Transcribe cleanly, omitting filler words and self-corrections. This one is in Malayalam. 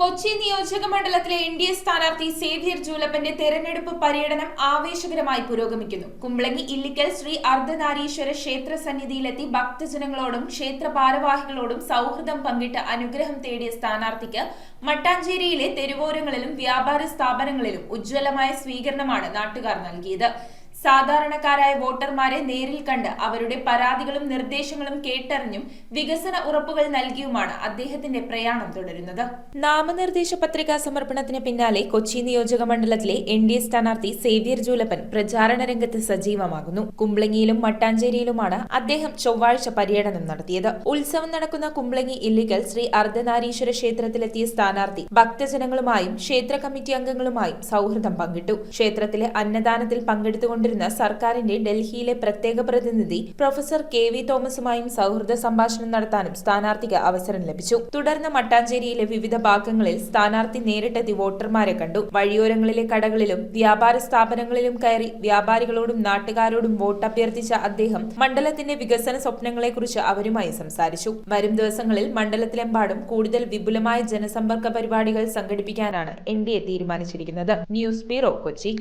കൊച്ചി നിയോജക മണ്ഡലത്തിലെ എൻ.ഡി.എ സ്ഥാനാർത്ഥി സേവ്യർ ജൂലപ്പന്റെ തെരഞ്ഞെടുപ്പ് പര്യടനം ആവേശകരമായി പുരോഗമിക്കുന്നു. കുമ്പളങ്ങി ഇല്ലിക്കൽ ശ്രീ അർദ്ധനാരീശ്വര ക്ഷേത്ര സന്നിധിയിലെത്തി ഭക്തജനങ്ങളോടും ക്ഷേത്ര ഭാരവാഹികളോടും സൗഹൃദം പങ്കിട്ട് അനുഗ്രഹം തേടിയ സ്ഥാനാർത്ഥിക്ക് മട്ടാഞ്ചേരിയിലെ തെരുവോരങ്ങളിലും വ്യാപാര സ്ഥാപനങ്ങളിലും ഉജ്ജ്വലമായ സ്വീകരണമാണ് നാട്ടുകാർ നൽകിയത്. സാധാരണക്കാരായ വോട്ടർമാരെ നേരിൽ കണ്ട് അവരുടെ പരാതികളും നിർദ്ദേശങ്ങളും കേട്ടറിഞ്ഞും വികസന ഉറപ്പുകൾ നൽകിയുമാണ് അദ്ദേഹത്തിന്റെ പ്രയാണം തുടരുന്നത്. നാമനിർദ്ദേശ പത്രികാ സമർപ്പണത്തിന് പിന്നാലെ കൊച്ചി നിയോജക മണ്ഡലത്തിലെ എൻ.ഡി.എ സ്ഥാനാർത്ഥി സേവ്യർ ജൂലപ്പൻ പ്രചാരണ രംഗത്ത് സജീവമാകുന്നു. കുമ്പളങ്ങിയിലും മട്ടാഞ്ചേരിയിലുമാണ് അദ്ദേഹം ചൊവ്വാഴ്ച പര്യടനം നടത്തിയത്. ഉത്സവം നടക്കുന്ന കുമ്പളങ്ങി ഇല്ലിക്കൽ ശ്രീ അർദ്ധനാരീശ്വര ക്ഷേത്രത്തിലെത്തിയ സ്ഥാനാർത്ഥി ഭക്തജനങ്ങളുമായും ക്ഷേത്ര കമ്മിറ്റി അംഗങ്ങളുമായും സൗഹൃദം പങ്കിട്ടു. ക്ഷേത്രത്തിലെ അന്നദാനത്തിൽ പങ്കെടുത്തുകൊണ്ടിരുന്ന സർക്കാരിന്റെ ഡൽഹിയിലെ പ്രത്യേക പ്രതിനിധി പ്രൊഫസർ കെ.വി. തോമസുമായും സൗഹൃദ സംഭാഷണം നടത്താനും സ്ഥാനാർത്ഥിക്ക് അവസരം ലഭിച്ചു. തുടർന്ന് മട്ടാഞ്ചേരിയിലെ വിവിധ ഭാഗങ്ങളിൽ സ്ഥാനാർത്ഥി നേരിട്ടെത്തി വോട്ടർമാരെ കണ്ടു. വഴിയോരങ്ങളിലെ കടകളിലും വ്യാപാര സ്ഥാപനങ്ങളിലും കയറി വ്യാപാരികളോടും നാട്ടുകാരോടും വോട്ട് അഭ്യർത്ഥിച്ച അദ്ദേഹം മണ്ഡലത്തിന്റെ വികസന സ്വപ്നങ്ങളെക്കുറിച്ച് അവരുമായി സംസാരിച്ചു. വരും ദിവസങ്ങളിൽ മണ്ഡലത്തിലെമ്പാടും കൂടുതൽ വിപുലമായ ജനസമ്പർക്ക പരിപാടികൾ സംഘടിപ്പിക്കാനാണ് എൻ.ഡി.എ തീരുമാനിച്ചിരിക്കുന്നത്. News bureau, Kochi.